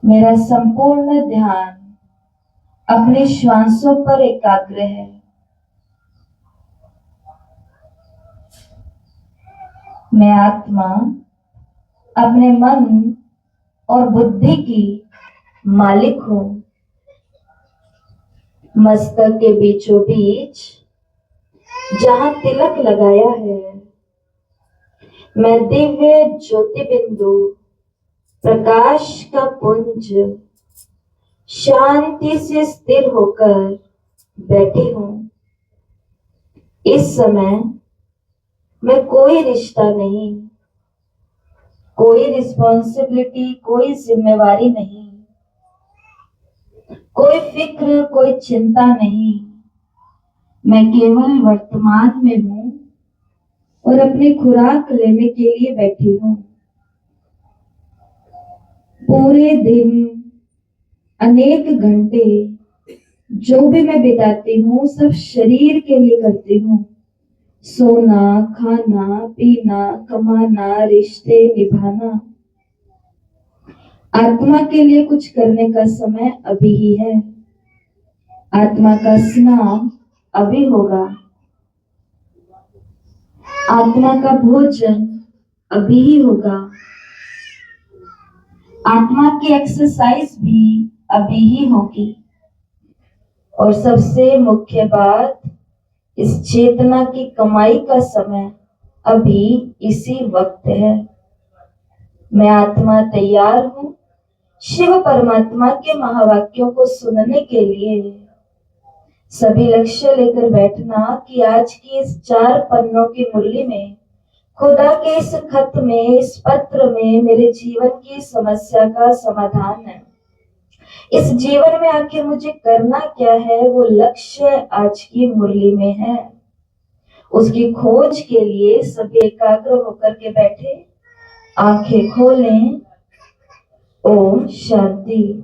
मेरा संपूर्ण ध्यान अपने श्वासों पर एकाग्र है। मैं आत्मा अपने मन और बुद्धि की मालिक हूं। मस्तक के बीचों बीच जहां तिलक लगाया है, मैं दिव्य ज्योति बिंदु, प्रकाश का पुंज शांति से स्थिर होकर बैठी हूं। इस समय मैं कोई रिश्ता नहीं, कोई रिस्पॉन्सिबिलिटी, कोई जिम्मेवारी नहीं, कोई फिक्र, कोई चिंता नहीं। मैं केवल वर्तमान में हूं और अपनी खुराक लेने के लिए बैठी हूं। पूरे दिन अनेक घंटे जो भी मैं बिताती हूँ सब शरीर के लिए करती हूँ। सोना, खाना, पीना, कमाना, रिश्ते निभाना। आत्मा के लिए कुछ करने का समय अभी ही है। आत्मा का स्नान अभी होगा। आत्मा का भोजन अभी ही होगा। आत्मा की एक्सरसाइज भी अभी ही होगी। और सबसे मुख्य बात, इस चेतना की कमाई का समय अभी इसी वक्त है। मैं आत्मा तैयार हूं शिव परमात्मा के महावाक्यों को सुनने के लिए। सभी लक्ष्य लेकर बैठना कि आज की इस 4 पन्नों की मुरली में, खुदा के इस खत में, इस पत्र में मेरे जीवन की समस्या का समाधान है। इस जीवन में आखिर मुझे करना क्या है, वो लक्ष्य आज की मुरली में है। उसकी खोज के लिए सभी एकाग्र होकर के बैठे, आंखें खोलें। ओम शांति।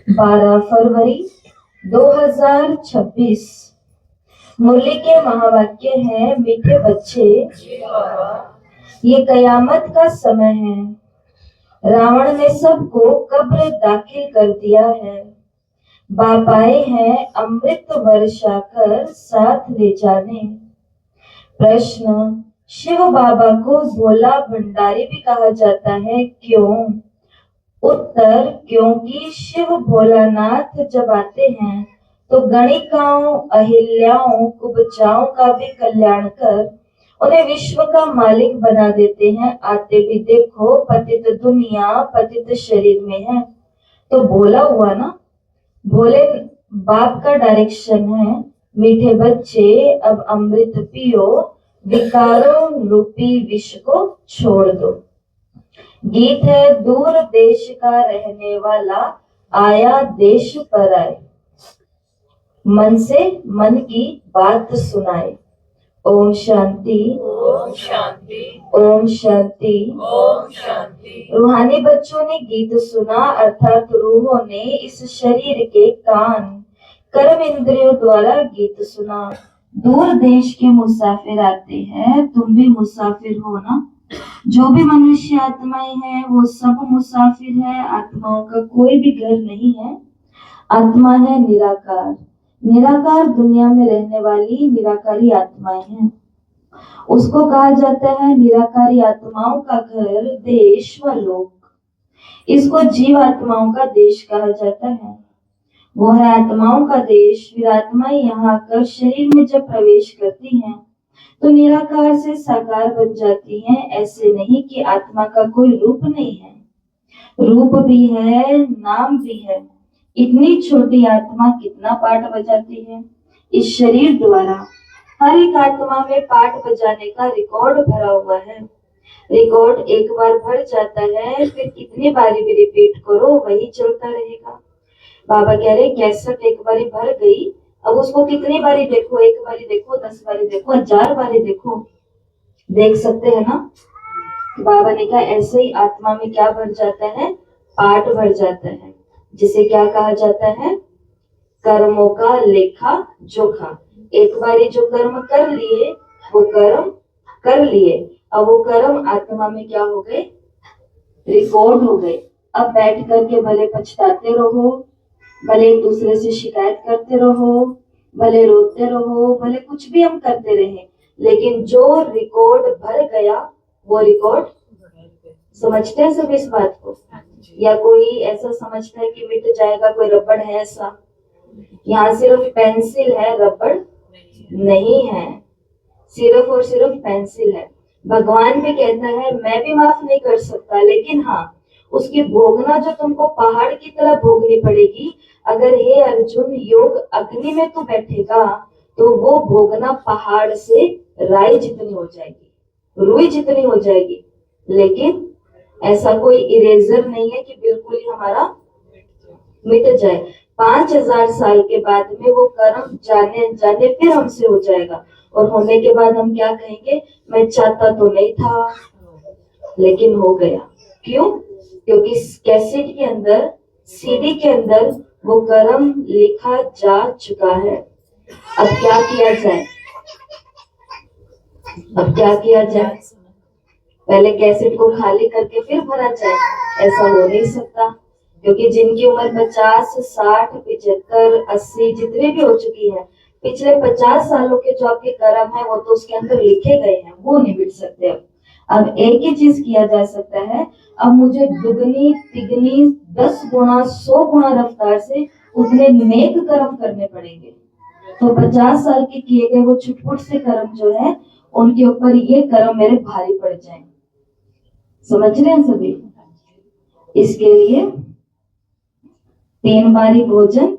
12 फरवरी 2026। मुरली के महावाक्य है, मीठे बच्चे, ये कयामत का समय है। रावण ने सबको कब्र दाखिल कर दिया है। बाप आए हैं अमृत वर्षा कर साथ ले जाने। प्रश्न, शिव बाबा को भोला भंडारी भी कहा जाता है, क्यों? उत्तर, क्योंकि शिव भोलानाथ जब आते हैं तो गणिकाओं, अहिल्याओं, कुबजाओं का भी कल्याण कर उन्हें विश्व का मालिक बना देते हैं। आते भी देखो पतित दुनिया पतित शरीर में है। तो भोला हुआ ना, भोले बाप का डायरेक्शन है, मीठे बच्चे अब अमृत पियो, विकारों रूपी विष को छोड़ दो। गीत है, दूर देश का रहने वाला आया देश पर आए, मन से मन की बात सुनाए। ओम शांति, ओम शांति, ओम शांति, ओम शांति। रूहानी बच्चों ने गीत सुना, अर्थात रूहों ने इस शरीर के कान, कर्म इंद्रियों द्वारा गीत सुना। दूर देश के मुसाफिर आते हैं, तुम भी मुसाफिर हो ना। जो भी मनुष्य आत्माएं हैं वो सब मुसाफिर है। आत्माओं का कोई भी घर नहीं है। आत्मा है निराकार। निराकार दुनिया में रहने वाली निराकारी आत्माएं हैं। उसको कहा जाता है निराकारी आत्माओं का घर, देश व लोक। इसको जीव आत्माओं का देश कहा जाता है। वो है आत्माओं का देश। फिर आत्माएं यहाँ आकर शरीर में जब प्रवेश करती हैं तो निराकार से साकार बन जाती हैं। ऐसे नहीं कि आत्मा का कोई रूप नहीं है, रूप भी है, नाम भी है। इतनी छोटी आत्मा कितना पाठ बजाती है इस शरीर द्वारा। हर एक आत्मा में पाठ बजाने का रिकॉर्ड भरा हुआ है। रिकॉर्ड एक बार भर जाता है, फिर कितनी बारी भी रिपीट करो वही चलता रहेगा। बाबा कह रहे कैसेट एक बारी भर गई, अब उसको कितनी बारी देखो, 1 बारी देखो, 10 बारी देखो, 1000 बारी देखो, देख सकते हैं ना। बाबा ने कहा ऐसे ही आत्मा में क्या भर जाता है, पाठ भर जाता है, जिसे क्या कहा जाता है, कर्मों का लेखा जोखा। एक बारी जो कर्म कर लिए वो कर्म कर लिए, अब वो कर्म आत्मा में क्या हो गए, रिकॉर्ड हो गए। अब बैठ करके भले पछताते रहो, भले एक दूसरे से शिकायत करते रहो, भले रोते रहो, भले कुछ भी हम करते रहे, लेकिन जो रिकॉर्ड भर गया वो रिकॉर्ड, समझते हैं सब इस बात को? या कोई ऐसा समझता है कि मिट जाएगा? कोई रबड़ है ऐसा? यहाँ सिर्फ पेंसिल है, रबड़ नहीं है, सिर्फ और सिर्फ पेंसिल है। भगवान भी कहता है मैं भी माफ नहीं कर सकता, लेकिन हाँ उसकी भोगना जो तुमको पहाड़ की तरह भोगनी पड़ेगी। अगर हे अर्जुन योग अग्नि में तू बैठेगा तो वो भोगना पहाड़ से राई जितनी हो जाएगी, रुई जितनी हो जाएगी। लेकिन ऐसा कोई इरेजर नहीं है कि बिल्कुल ही हमारा मिट जाए। 5000 साल के बाद में वो कर्म जाने अनजाने फिर हमसे हो जाएगा, और होने के बाद हम क्या कहेंगे? मैं चाहता तो नहीं था लेकिन हो गया। क्यों? क्योंकि कैसेट के अंदर, सीडी के अंदर वो कर्म लिखा जा चुका है। अब क्या किया जाए? अब क्या किया जाए? पहले कैसेट को खाली करके फिर भरा जाए? ऐसा हो नहीं सकता, क्योंकि जिनकी उम्र 50, 60, 75, 80 जितने भी हो चुकी है, पिछले 50 सालों के जो आपके कर्म है वो तो उसके अंदर लिखे गए हैं, वो नहीं मिट सकते। अब एक ही चीज किया जा सकता है, अब मुझे दुगनी तिगनी 10 गुना 100 गुना रफ्तार से उतने नेक कर्म करने पड़ेंगे। तो 50 साल के किए गए वो छुटपुट से कर्म जो है उनके ऊपर ये कर्म मेरे भारी पड़ जाए। समझ रहे हैं सभी? इसके लिए 3 बारी भोजन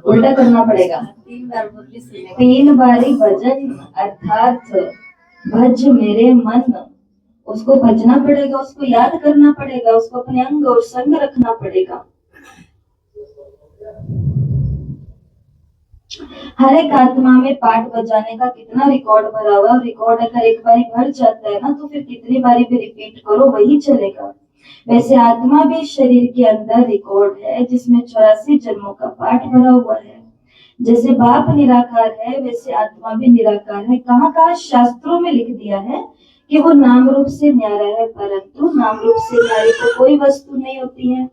उल्टा करना पड़ेगा। 3 बारी भजन, अर्थात भज मेरे मन, उसको भजना पड़ेगा, उसको याद करना पड़ेगा, उसको अपने अंग और संग रखना पड़ेगा। हर एक आत्मा में पाठ बजाने का कितना रिकॉर्ड भरा हुआ, रिकॉर्ड अगर एक बारी भर जाता है ना तो फिर कितनी बारी भी रिपीट करो वही चलेगा। वैसे आत्मा भी शरीर के अंदर रिकॉर्ड है जिसमें 84 जन्मों का पाठ भरा हुआ है। जैसे बाप निराकार है वैसे आत्मा भी निराकार है। कहाँ कहाँ शास्त्रों में लिख दिया है कि वो नाम रूप से न्यारा है, परंतु नाम रूप से न्यारी तो कोई वस्तु नहीं होती है।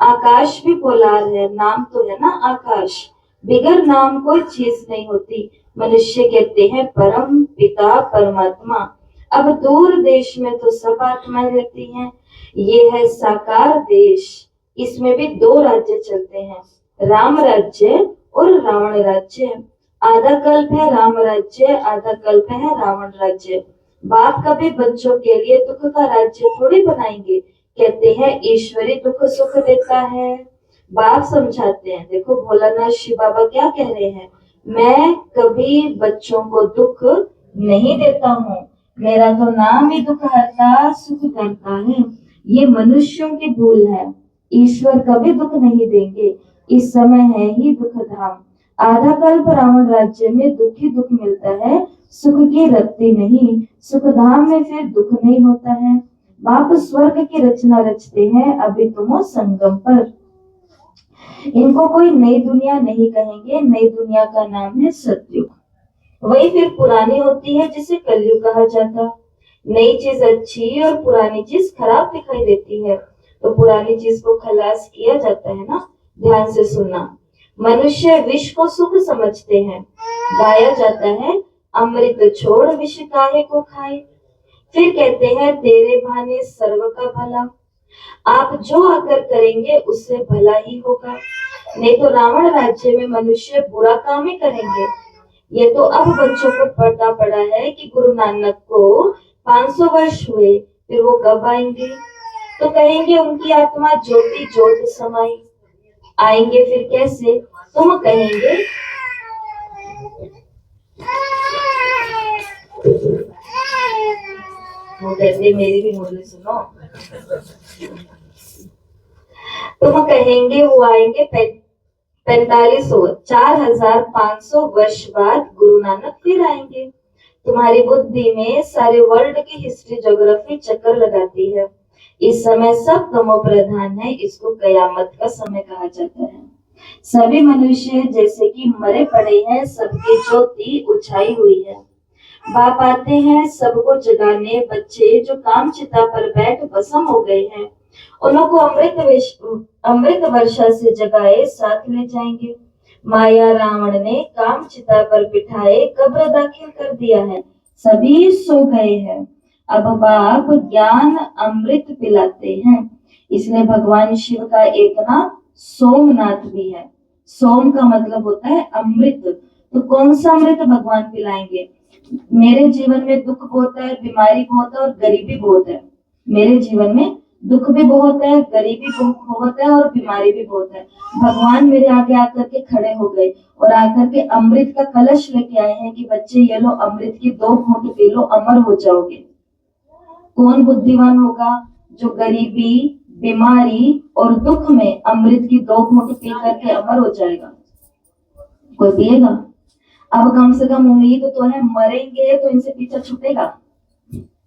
आकाश भी पोलार है, नाम तो है ना आकाश, बिगर नाम कोई चीज नहीं होती। मनुष्य कहते हैं परम पिता परमात्मा। अब दूर देश में तो सब आत्माएं रहती हैं। ये है साकार देश, इसमें भी 2 राज्य चलते हैं, राम राज्य और रावण राज्य। आधा कल्प है राम राज्य, आधा कल्प है रावण राज्य। बाप कभी बच्चों के लिए दुख का राज्य थोड़ी बनाएंगे, कहते हैं ईश्वरी दुख सुख देता है। बाप समझाते हैं, देखो भोलानाथ शिव बाबा क्या कह रहे हैं, मैं कभी बच्चों को दुख नहीं देता हूँ, मेरा तो नाम ही दुख हरता सुख करता है। ये मनुष्यों की भूल है, ईश्वर कभी दुख नहीं देंगे, इस समय है ही दुख धाम। आधा कल्प रावण राज्य में दुख ही दुख मिलता है, सुख की रत्ती नहीं। सुख धाम में फिर दुख नहीं होता है। बाप स्वर्ग की रचना रचते हैं, अभी तुम हो संगम पर। इनको कोई नई दुनिया नहीं कहेंगे, नई दुनिया का नाम है सतयुग। वही फिर पुरानी होती है जिसे कलयुग कहा जाता। नई चीज अच्छी और पुरानी चीज खराब दिखाई देती है, तो पुरानी चीज को खलास किया जाता है ना। ध्यान से सुनना, मनुष्य विष को सुख समझते हैं, गाया जाता है अमृत छोड़ विष काहे को खाए। फिर कहते हैं तेरे भाने सर्व का भला, आप जो आकर करेंगे उससे भला ही होगा। नहीं तो रावण राज्य में मनुष्य बुरा काम ही करेंगे। ये तो अब बच्चों को पता पड़ा है कि गुरु नानक को 500 वर्ष हुए, फिर वो कब आएंगे? तो कहेंगे उनकी आत्मा ज्योति ज्योत समाई। आएंगे फिर कैसे? तुम कहेंगे वो कहते मेरी भी मुरली सुनो। तुम कहेंगे वो आएंगे 4500 वर्ष बाद गुरु नानक फिर आएंगे। तुम्हारी बुद्धि में सारे वर्ल्ड की हिस्ट्री ज्योग्राफी चक्कर लगाती है। इस समय सब तमो प्रधान है, इसको कयामत का समय कहा जाता है। सभी मनुष्य जैसे कि मरे पड़े हैं, सबकी ज्योति उछाई हुई है। बाप आते हैं सबको जगाने, बच्चे जो काम चिता पर बैठ भस्म हो गए हैं उनको अमृत वर्षा से जगाए साथ ले जाएंगे। माया रावण ने काम चिता पर बिठाए कब्र दाखिल कर दिया है, सभी सो गए हैं। अब बाप ज्ञान अमृत पिलाते हैं। इसलिए भगवान शिव का एक नाम सोमनाथ भी है। सोम का मतलब होता है अमृत। तो कौन सा अमृत भगवान पिलाएंगे? मेरे जीवन में दुख बहुत है, बीमारी बहुत है और गरीबी बहुत है। मेरे जीवन में दुख भी बहुत है, गरीबी बहुत है और बीमारी भी बहुत है। भगवान मेरे आगे आकर के खड़े हो गए और आकर के अमृत का कलश लेके आए हैं कि बच्चे ये लो, अमृत की 2 घूंट पी लो, अमर हो जाओगे। कौन बुद्धिमान होगा जो गरीबी, बीमारी और दुख में अमृत की 2 घूंट पी करके अमर हो जाएगा? कोई पिएगा? अब कम से कम उम्मीद तो है, मरेंगे तो इनसे पीछा छूटेगा।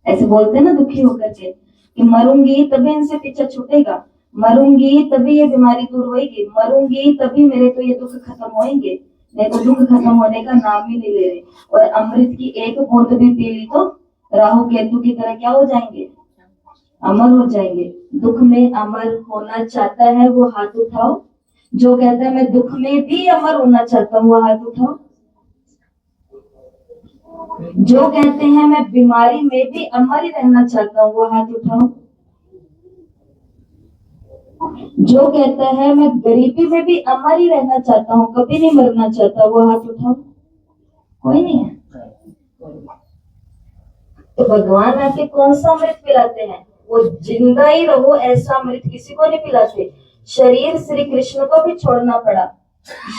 ऐसे बोलते ना दुखी होकर के कि मरूंगी तभी इनसे पीछा छूटेगा, मरूंगी तभी ये बीमारी दूर होगी, मरूंगी तभी मेरे तो ये दुख खत्म होंगे। नहीं तो दुख खत्म होने का नाम ही नहीं ले रहे। और अमृत की 1 बूंद भी पी ली तो राहु केतु की तरह क्या हो जाएंगे? अमर हो जाएंगे। दुख में अमर होना चाहता है वो हाथ उठाओ। जो कहता है मैं दुख में भी अमर होना चाहता हूँ वो हाथ उठाओ। जो कहते हैं मैं बीमारी में भी अमर ही रहना चाहता हूँ वो हाथ उठाओ। जो कहता है मैं गरीबी में भी अमर ही रहना चाहता हूँ, कभी नहीं मरना चाहता, वो हाथ उठाओ। कोई नहीं है। तो भगवान आके कौन सा अमृत पिलाते हैं? वो जिंदा ही रहो ऐसा अमृत किसी को नहीं पिलाते। शरीर श्री कृष्ण को भी छोड़ना पड़ा,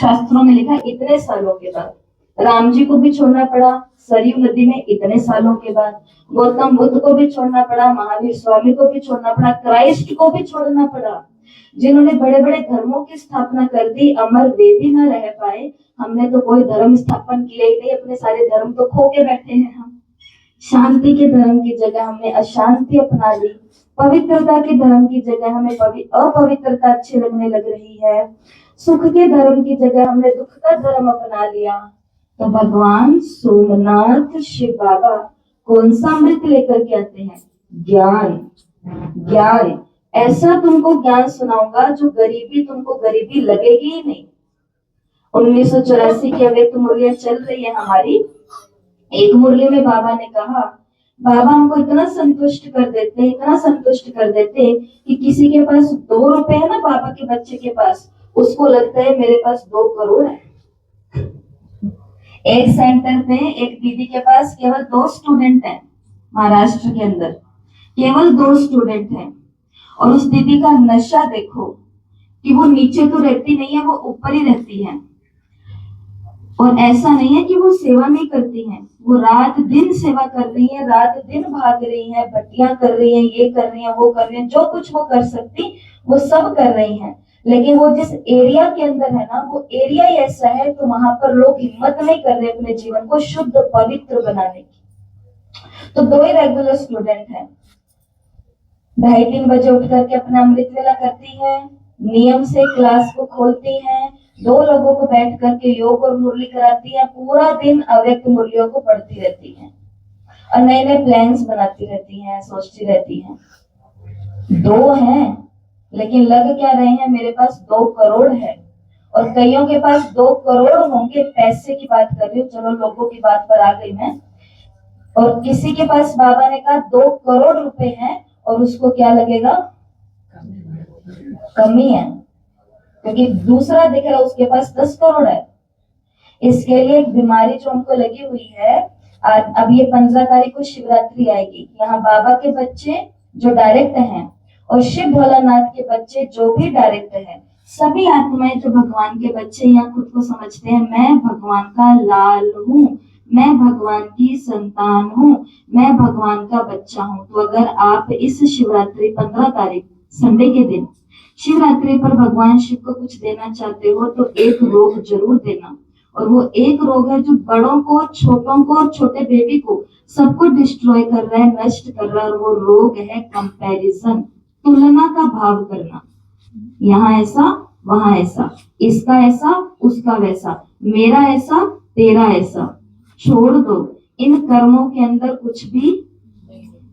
शास्त्रों में लिखा इतने सालों के बाद। राम जी को भी छोड़ना पड़ा सरयू नदी में इतने सालों के बाद। गौतम बुद्ध को भी छोड़ना पड़ा, महावीर स्वामी को भी छोड़ना पड़ा, क्राइस्ट को भी छोड़ना पड़ा। जिन्होंने बड़े बड़े धर्मों की स्थापना कर दी, अमर वे भी न रह पाए। हमने तो कोई धर्म स्थापन किया ही नहीं, अपने सारे धर्म तो खो के बैठे हैं। हम शांति के धर्म की जगह हमने अशांति अपना ली, पवित्रता के धर्म की जगह हमें अपवित्रता अच्छी लगने लग रही है, सुख के धर्म की जगह हमने दुख का धर्म अपना लिया। तो भगवान सोमनाथ शिव बाबा कौन सा अमृत लेकर के आते हैं? ज्ञान। ज्ञान ऐसा तुमको ज्ञान सुनाऊंगा जो गरीबी तुमको गरीबी लगेगी ही नहीं। 1984 की अवैध मुरलियां चल रही है हमारी। एक मुरली में बाबा ने कहा, बाबा हमको इतना संतुष्ट कर देते, इतना संतुष्ट कर देते कि किसी के पास 2 रुपए है ना, बाबा के बच्चे के पास, उसको लगता है मेरे पास 2 करोड़ है। एक सेंटर पे एक दीदी के पास केवल 2 स्टूडेंट हैं, महाराष्ट्र के अंदर केवल 2 स्टूडेंट हैं। और उस दीदी का नशा देखो कि वो नीचे तो रहती नहीं है, वो ऊपर ही रहती है। और ऐसा नहीं है कि वो सेवा नहीं करती हैं, वो रात दिन सेवा कर रही है, रात दिन भाग रही है, भट्टियां कर रही है, ये कर रही है, वो कर रही है, जो कुछ वो कर सकती वो सब कर रही हैं। लेकिन वो जिस एरिया के अंदर है ना, वो एरिया ही ऐसा है तो वहां पर लोग हिम्मत नहीं कर रहे अपने जीवन को शुद्ध पवित्र बनाने की। तो 2 ही रेगुलर स्टूडेंट हैं। 2:30-3 बजे उठ करके अपना अमृत वेला करती है, नियम से क्लास को खोलती है, 2 लोगों को बैठ करके योग और मुरली कराती है, पूरा दिन अव्यक्त मुरलियों को पढ़ती रहती है और नए नए प्लान्स बनाती रहती हैं, सोचती रहती हैं। 2 हैं लेकिन लग क्या रहे हैं, मेरे पास 2 करोड़ है। और कईयों के पास 2 करोड़ होंगे, पैसे की बात कर रही हूँ, चलो लोगों की बात पर आ गई मैं। और किसी के पास बाबा ने कहा 2 करोड़ रुपए हैं और उसको क्या लगेगा? कमी है, क्योंकि दूसरा दिख रहा है उसके पास 10 करोड़ है। इसके लिए एक बीमारी जो हमको लगी हुई है, अब ये 15 तारीख को शिवरात्रि आएगी, यहाँ बाबा के बच्चे जो डायरेक्ट हैं और शिव भोलानाथ के बच्चे जो भी डायरेक्ट हैं, सभी आत्माएं जो भगवान के बच्चे यहाँ खुद को समझते हैं, मैं भगवान का लाल हूँ, मैं भगवान की संतान हूँ, मैं भगवान का बच्चा हूँ। तो अगर आप इस शिवरात्रि 15 तारीख संडे के दिन शिवरात्रि पर भगवान शिव को कुछ देना चाहते हो तो एक रोग जरूर देना। और वो एक रोग है जो बड़ों को, छोटों को, छोटे बेबी को सबको डिस्ट्रॉय कर रहा है, नष्ट कर रहा है। और वो रोग है कंपैरिजन, तुलना का भाव करना। यहाँ ऐसा, वहां ऐसा, इसका ऐसा, उसका वैसा, मेरा ऐसा, तेरा ऐसा। छोड़ दो, इन कर्मों के अंदर कुछ भी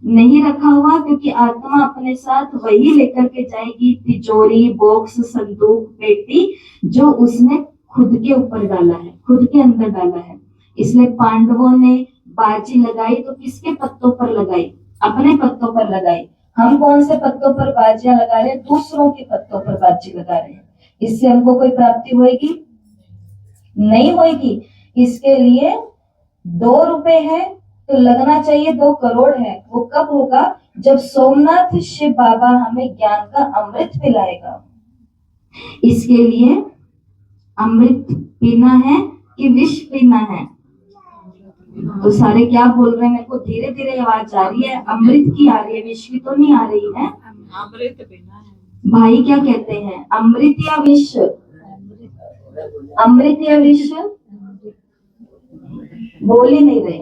नहीं रखा हुआ, क्योंकि आत्मा अपने साथ वही लेकर के जाएगी, तिजोरी, बॉक्स, संदूक, पेटी, जो उसने खुद के ऊपर डाला है, खुद के अंदर डाला है। इसलिए पांडवों ने बाजी लगाई तो किसके पत्तों पर लगाई? अपने पत्तों पर लगाई। हम कौन से पत्तों पर बाजियां लगा रहे हैं? दूसरों के पत्तों पर बाजी लगा रहे हैं। इससे हमको कोई प्राप्ति होगी? नहीं होगी। इसके लिए 2 रुपए है तो लगना चाहिए 2 करोड़ है। वो कब होगा? जब सोमनाथ शिव बाबा हमें ज्ञान का अमृत पिलाएगा। इसके लिए अमृत पीना है कि विष पीना है? तो सारे क्या बोल रहे हैं? मेरे को धीरे धीरे आवाज आ रही है, अमृत की आ रही है, विष की तो नहीं आ रही है। अमृत पीना है। भाई क्या कहते हैं, अमृत या विष? अमृत या विष? बोल ही नहीं रहे,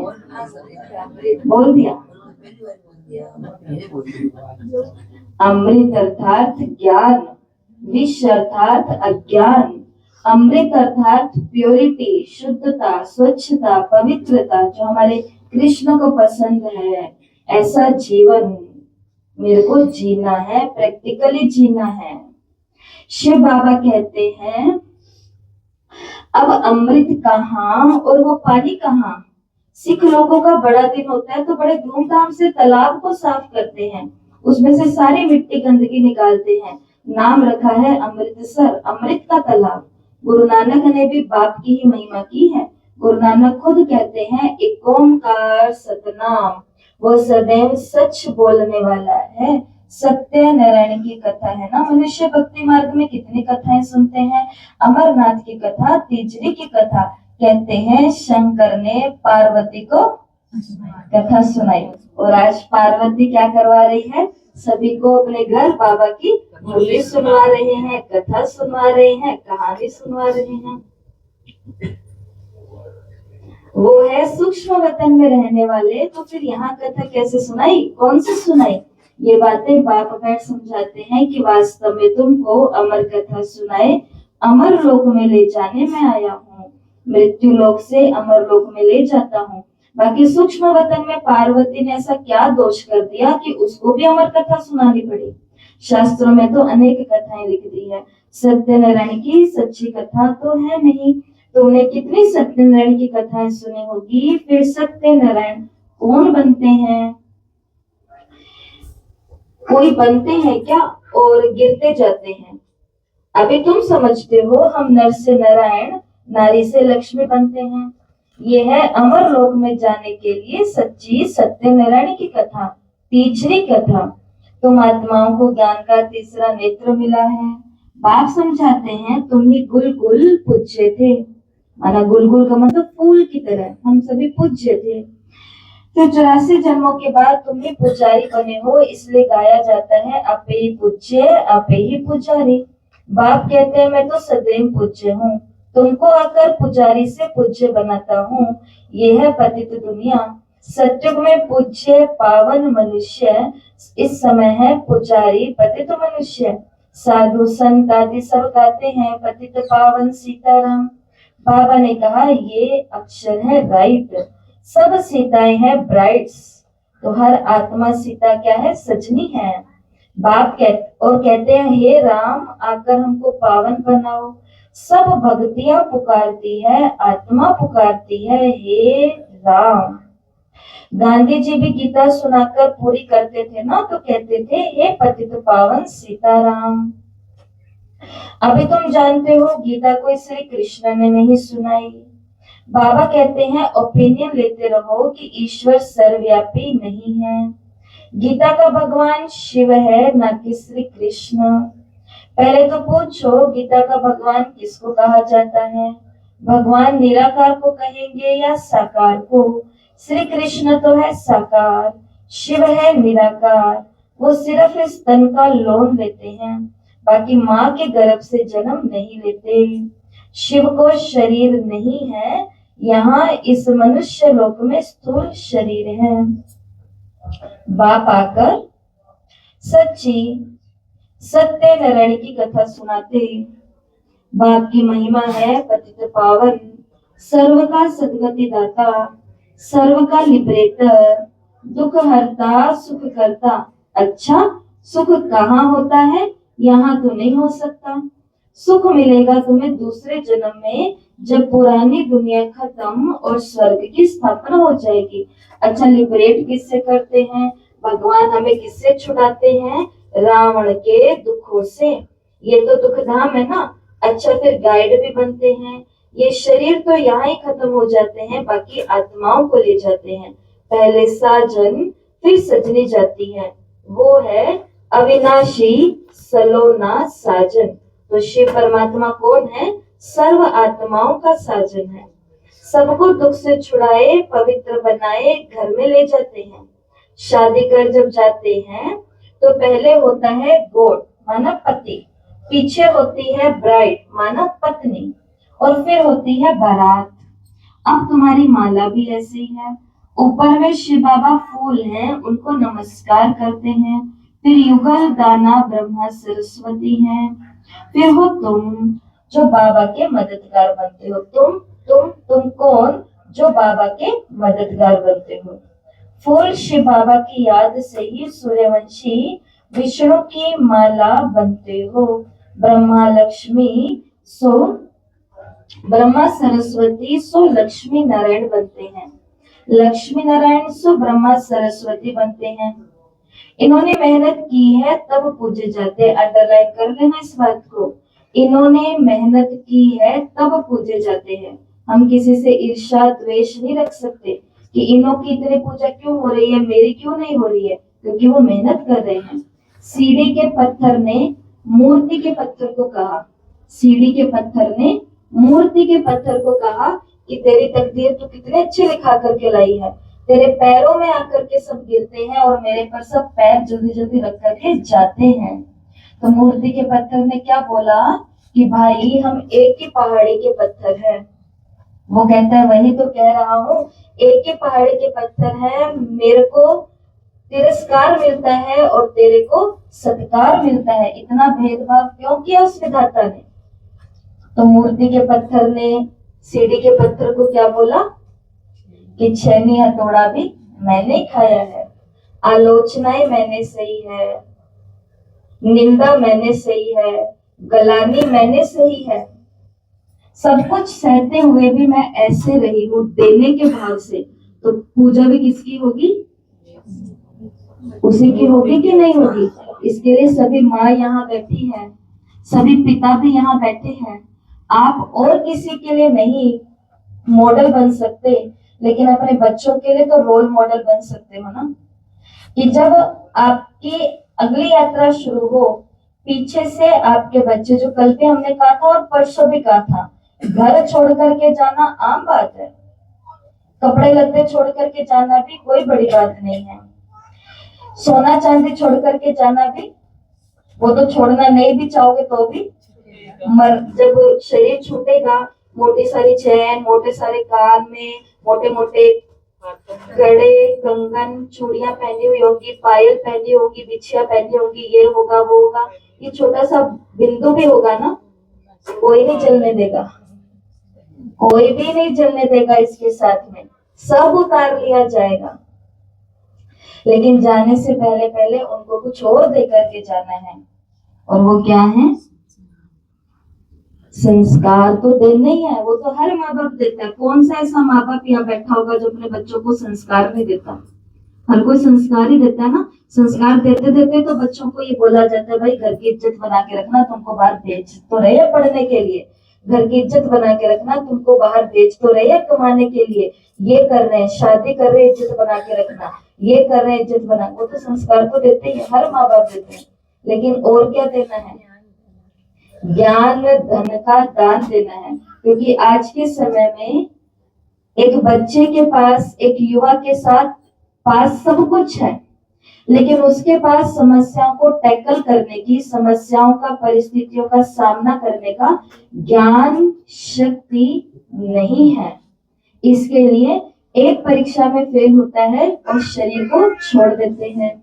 बोल दिया। अमृत अर्थात ज्ञान, विष अर्थात अज्ञान। अमृत अर्थात प्योरिटी, शुद्धता, स्वच्छता, पवित्रता, जो हमारे कृष्ण को पसंद है। ऐसा जीवन मेरे को जीना है, प्रैक्टिकली जीना है। शिव बाबा कहते हैं अब अमृत कहाँ और वो पानी कहाँ? सिख लोगों का बड़ा दिन होता है तो बड़े धूमधाम से तालाब को साफ करते हैं, उसमें से सारी मिट्टी गंदगी निकालते हैं। नाम रखा है अमृतसर, अमृत का तालाब। गुरु नानक ने भी बाप की ही महिमा की है। गुरु नानक खुद कहते हैं एक ओंकार सतनाम, वो सदैव सच बोलने वाला है। सत्य नारायण की कथा है ना, मनुष्य भक्ति मार्ग में कितनी कथाएं सुनते हैं। अमरनाथ की कथा, तीजरी की कथा। कहते हैं शंकर ने पार्वती को कथा सुनाई, और आज पार्वती क्या करवा रही है? सभी को अपने घर बाबा की मुरली सुनवा रहे हैं, कथा सुनवा रहे हैं, कहानी सुनवा रहे हैं। वो है सूक्ष्म वतन में रहने वाले, तो फिर यहाँ कथा कैसे सुनाई? कौन सी सुनाई? ये बातें बाप बैठ समझाते हैं कि वास्तव में तुमको अमर कथा सुनाए, अमर लोक में ले जाने में आया हूँ। मृत्यु लोक से अमर लोक में ले जाता हूँ। बाकी सूक्ष्म वतन में पार्वती ने ऐसा क्या दोष कर दिया कि उसको भी अमर कथा सुनानी पड़ी? शास्त्रों में तो अनेक कथाएं लिख दी है, सत्यनारायण की सच्ची कथा तो है नहीं। तुमने कितनी सत्यनारायण की कथाएं सुनी होगी। फिर सत्यनारायण कौन बनते हैं? कोई बनते हैं क्या और गिरते जाते हैं? अभी तुम समझते हो हम नर से नारायण, नारी से लक्ष्मी बनते हैं। ये है अमर लोक में जाने के लिए सच्ची सत्यनारायण की कथा, तीसरी कथा। तुम आत्माओं को ज्ञान का तीसरा नेत्र मिला है। बाप समझाते हैं तुम ही गुलगुल पूज्य थे। माना गुलगुल का मतलब फूल की तरह हम सभी पूज्य थे। तो 84 जन्मों के बाद तुम ही पुजारी बने हो, इसलिए गाया जाता है अपे ही पूज्य अपे ही पुजारी। बाप कहते हैं मैं तो सदैव पूज्य हूँ, तुमको आकर पुजारी से पूज्य बनाता हूँ। ये है पतित दुनिया। सत्युग में पूज्य पावन मनुष्य, इस समय है पुजारी पतित मनुष्य। साधु संत आदि सब गाते हैं पतित पावन सीताराम। बाबा ने कहा ये अक्षर है राइट, सब सीताएं हैं ब्राइड्स, तो हर आत्मा सीता क्या है? सजनी है। बाप कहते हैं हे राम आकर हमको पावन बनाओ। सब भक्तियां पुकारती है, आत्मा पुकारती है हे राम। गांधी जी भी गीता सुनाकर पूरी करते थे ना, तो कहते थे हे पतित पावन सीताराम। अभी तुम जानते हो गीता कोई श्री कृष्ण ने नहीं सुनाई। बाबा कहते हैं ओपिनियन लेते रहो कि ईश्वर सर्वव्यापी नहीं है। गीता का भगवान शिव है, ना कि श्री कृष्ण। पहले तो पूछो गीता का भगवान किसको कहा जाता है? भगवान निराकार को कहेंगे या साकार को? श्री कृष्ण तो है साकार, शिव है निराकार। वो सिर्फ इस तन का लोन लेते हैं, बाकी माँ के गर्भ से जन्म नहीं लेते। शिव को शरीर नहीं है, यहाँ इस मनुष्य लोक में स्थूल शरीर है। बाप आकर सच्ची सत्यनारायण की कथा सुनाते। बाप की महिमा है पतित पावन, सर्व का सदगति दाता, सर्व का लिबरेटर, दुख हरता सुख करता। अच्छा, सुख कहाँ होता है? यहाँ तो नहीं हो सकता। सुख मिलेगा तुम्हें दूसरे जन्म में, जब पुरानी दुनिया खत्म और स्वर्ग की स्थापना हो जाएगी। अच्छा, लिबरेट किससे करते हैं? भगवान हमें किससे छुड़ाते हैं? रावण के दुखों से। ये तो दुखधाम है ना। अच्छा, फिर गाइड भी बनते हैं। ये शरीर तो यहाँ ही खत्म हो जाते हैं, बाकी आत्माओं को ले जाते हैं। पहले साजन फिर सजनी जाती है, वो है अविनाशी सलोना साजन। तो शिव परमात्मा कौन है? सर्व आत्माओं का साजन है। सबको दुख से छुड़ाए, पवित्र बनाए, घर में ले जाते हैं। शादी कर जब जाते हैं तो पहले होता है गोट माना पति, पीछे होती है ब्राइड माना पत्नी, और फिर होती है बारात। अब तुम्हारी माला भी ऐसी है। ऊपर में शिव बाबा फूल हैं, उनको नमस्कार करते हैं। फिर युगल दाना ब्रह्मा सरस्वती हैं। फिर हो तुम जो बाबा के मददगार बनते हो। तुम कौन? जो बाबा के मददगार बनते हो। फूल शिव बाबा की याद से ही सूर्यवंशी विष्णु की माला बनते हो। ब्रह्मा सरस्वती सो लक्ष्मी नारायण बनते हैं। लक्ष्मी नारायण सो ब्रह्मा सरस्वती बनते हैं। इन्होंने मेहनत की है तब पूजे जाते। अंडरलाइन कर लेना इस बात को। इन्होंने मेहनत की है तब पूजे जाते हैं। हम किसी से ईर्ष्या द्वेष नहीं रख सकते कि इन्हों की इतनी पूजा क्यों हो रही है, मेरी क्यों नहीं हो रही है, क्योंकि वो मेहनत कर रहे हैं। सीढ़ी के पत्थर ने मूर्ति के पत्थर को कहा, सीढ़ी के पत्थर ने मूर्ति के पत्थर को कहा कि तेरी तकदीर तू कितने अच्छे लिखा करके लाई है। तेरे पैरों में आकर के सब गिरते हैं और मेरे पर सब पैर जल्दी जल्दी रख करके जाते हैं। तो मूर्ति के पत्थर ने क्या बोला कि भाई हम एक ही पहाड़ी के पत्थर हैं। वो कहता है वही तो कह रहा हूँ, एक ही पहाड़ी के पत्थर है, मेरे को तिरस्कार मिलता है और तेरे को सत्कार मिलता है। इतना भेदभाव क्यों किया उस विधाता ने? तो मूर्ति के पत्थर ने सीढ़ी के पत्थर को क्या बोला कि छेनी हथौड़ा भी मैंने खाया है, आलोचनाएं मैंने सही है, निंदा मैंने सही है, गलानी मैंने सही है, सब कुछ सहते हुए भी मैं ऐसे रही हूँ देने के भाव से। तो पूजा भी किसकी होगी? उसी की होगी कि नहीं होगी? इसके लिए सभी माँ यहाँ बैठी है, सभी पिता भी यहाँ बैठे हैं। आप और किसी के लिए नहीं मॉडल बन सकते, लेकिन अपने बच्चों के लिए तो रोल मॉडल बन सकते हो ना। कि जब आपकी अगली यात्रा शुरू हो, पीछे से आपके बच्चे, जो कल भी हमने कहा था और परसों भी कहा था, घर छोड़ करके जाना आम बात है, कपड़े लत्ते छोड़ करके जाना भी कोई बड़ी बात नहीं है, सोना चांदी छोड़ करके जाना भी, वो तो छोड़ना नहीं भी चाहोगे तो भी जब शरीर छूटेगा, मोटी सारी चैन, मोटे सारे कान में मोटे मोटे कड़े, कंगन, चूड़ियां पहनी हुई होगी, पायल पहनी होगी, बिछिया पहनी होगी, ये होगा वो होगा, ये छोटा सा बिंदु भी होगा ना, कोई नहीं चलने देगा, कोई भी नहीं चलने देगा। इसके साथ में सब उतार लिया जाएगा, लेकिन जाने से पहले पहले उनको कुछ और दे करके जाना है। और वो क्या है? संस्कार तो देना ही है। वो तो हर माँ बाप देता है। कौन सा ऐसा माँ बाप यहाँ बैठा होगा जो अपने बच्चों को संस्कार नहीं देता? हर कोई संस्कार ही देता है ना। संस्कार देते देते तो बच्चों को ये बोला जाता है, भाई घर की इज्जत बना के रखना, तुमको बाहर भेज तो रहे हैं पढ़ने के लिए, घर की इज्जत बना के रखना, तुमको बाहर भेज तो रहे हैं कमाने के लिए, ये कर रहे हैं, शादी कर रहे हैं, इज्जत बना के रखना, ये कर रहे हैं, इज्जत बना। वो तो संस्कार तो देते ही, हर माँ बाप देते हैं, लेकिन और क्या देना है? ज्ञान धन का दान देना है। क्योंकि आज के समय में एक बच्चे के पास, एक युवा के पास सब कुछ है, लेकिन उसके पास समस्याओं को टैकल करने की, समस्याओं का, परिस्थितियों का सामना करने का ज्ञान शक्ति नहीं है। इसके लिए एक परीक्षा में फेल होता है और शरीर को छोड़ देते हैं।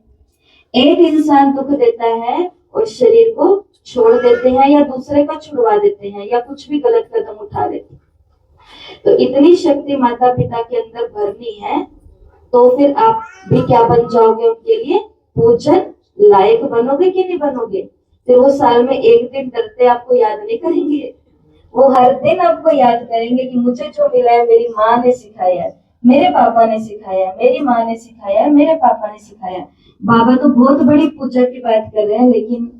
एक इंसान दुख देता है और शरीर को छोड़ देते हैं, या दूसरे का छुड़वा देते हैं, या कुछ भी गलत कदम उठा देते हैं। तो इतनी शक्ति माता पिता के अंदर भरनी है तो फिर आप भी क्या बन जाओगे उनके लिए, पूजन लायक बनोगे कि नहीं बनोगे। फिर वो साल में एक दिन डरते आपको याद नहीं करेंगे, वो हर दिन आपको याद करेंगे कि मुझे जो मिला है मेरी माँ ने सिखाया है, मेरे पापा ने सिखाया, मेरी माँ ने सिखाया, मेरे पापा ने सिखाया। बाबा तो बहुत बड़ी पूजा की बात कर रहे हैं, लेकिन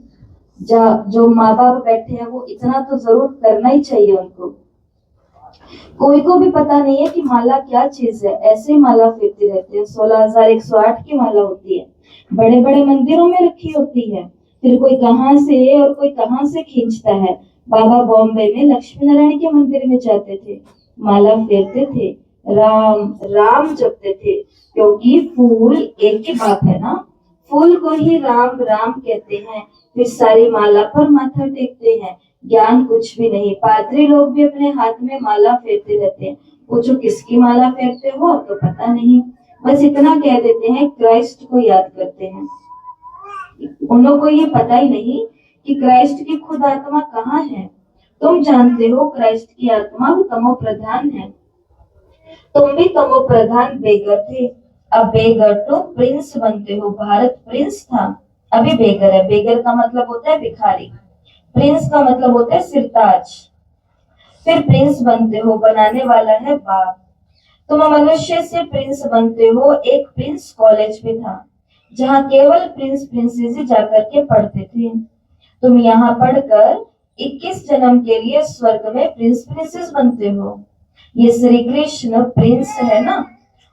जो माँ बाप बैठे हैं वो इतना तो जरूर करना ही चाहिए उनको। कोई को भी पता नहीं है कि माला क्या चीज है, ऐसे ही माला फेरते रहते हैं। 16,108 की माला होती है, बड़े बड़े मंदिरों में रखी होती है, फिर कोई कहाँ से और कोई कहाँ से खींचता है। बाबा बॉम्बे में लक्ष्मी नारायण के मंदिर में जाते थे, माला फेरते थे, राम राम जपते थे, क्योंकि फूल एक ही बात है ना, फूल को ही राम राम कहते हैं। फिर सारी माला पर माथा टेकते हैं, ज्ञान कुछ भी नहीं। पादरी लोग भी अपने हाथ में माला फेरते रहते हैं, पूछो किसकी माला फेरते हो तो पता नहीं, बस इतना कह देते हैं क्राइस्ट को याद करते हैं। उन लोगों को ये पता ही नहीं कि क्राइस्ट की खुद आत्मा कहाँ है। तुम जानते हो क्राइस्ट की आत्मा तमो प्रधान है, तुम भी तमो प्रधान बेगर थे, अब बेगर तो प्रिंस बनते हो। भारत प्रिंस था, अभी बेगर है। बेगर का मतलब होता है भिखारी, प्रिंस का मतलब होता है सिरताज। फिर प्रिंस बनते हो, बनाने वाला है बाप। तुम मनुष्य से प्रिंस बनते हो। एक प्रिंस कॉलेज में था, जहाँ केवल प्रिंस प्रिंसेस ही जाकर के पढ़ते थे। तुम यहाँ पढ़कर 21 जन्म के लिए स्वर्ग में प्रिंस प्रिंसेस बनते हो। ये श्री कृष्ण प्रिंस है ना,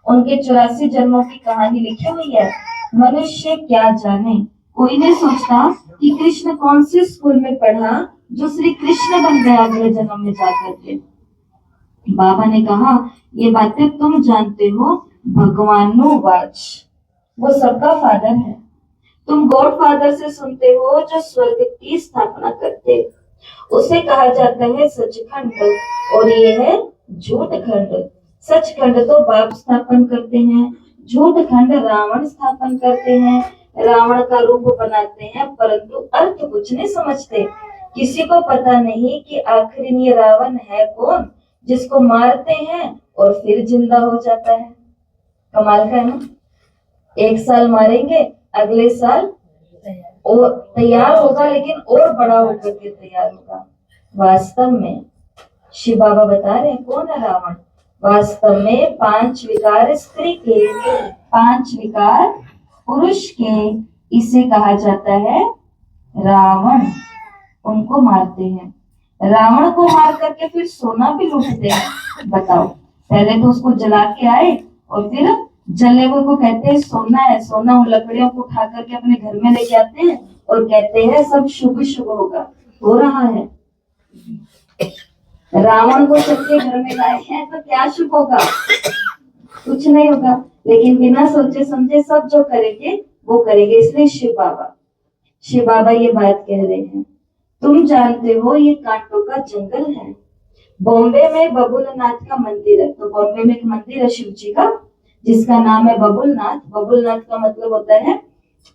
उनके 84 जन्मों की कहानी लिखी हुई है। मनुष्य क्या जाने, कोई नहीं सोचता कि कृष्ण कौन से स्कूल में पढ़ा जो श्री कृष्ण बन गया अगले जन्म में जाकर के। बाबा ने कहा ये बातें तुम जानते हो, भगवान नो वाच, वो सबका फादर है। तुम गॉड फादर से सुनते हो जो स्वर्ग की स्थापना करते, उसे कहा जाता है सचखंड, और ये है झूठ खंड। सचखंड तो बाप स्थापन करते हैं, झूठ खंड रावण स्थापन करते हैं, रावण का रूप बनाते हैं, परंतु अर्थ कुछ नहीं समझते। किसी को पता नहीं कि आखिर ये रावण है कौन, जिसको मारते हैं और फिर जिंदा हो जाता है। कमाल का है ना, एक साल मारेंगे, अगले साल और तैयार होगा, लेकिन और बड़ा होकर के तैयार होगा। वास्तव में शिव बाबा बता रहे हैं कौन है रावण। वास्तव में 5 विकार स्त्री के, 5 विकार पुरुष के, इसे कहा जाता है रावण। उनको मारते हैं, रावण को मार करके फिर सोना भी लूटते हैं। बताओ, पहले तो उसको जला के आए और फिर जले हुए को कहते हैं सोना है, सोना। उन लकड़ियों को उठा करके अपने घर में लेके आते हैं और कहते हैं सब शुभ शुभ होगा। हो रहा है, रावण को सबके घर में लाए हैं तो क्या शुभ होगा, कुछ नहीं होगा। लेकिन बिना सोचे समझे सब जो करेंगे वो करेंगे। इसलिए शिव बाबा ये बात कह रहे हैं। तुम जानते हो ये कांटों का जंगल है। बॉम्बे में बबुलनाथ का मंदिर है, तो बॉम्बे में एक मंदिर है शिव जी का जिसका नाम है बबुलनाथ। बबुलनाथ का मतलब होता है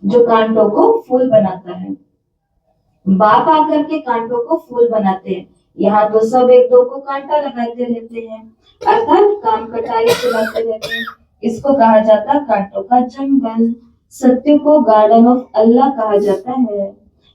जो कांटों को फूल बनाता है। बाप आकर के कांटों को फूल बनाते हैं। यहाँ तो सब एक दो को कांटा लगाते रहते हैं, अर्थात काम कटाई चलाते रहते हैं। इसको कहा जाता है कांटों का जंगल। सत्य को गार्डन ऑफ अल्लाह कहा जाता है।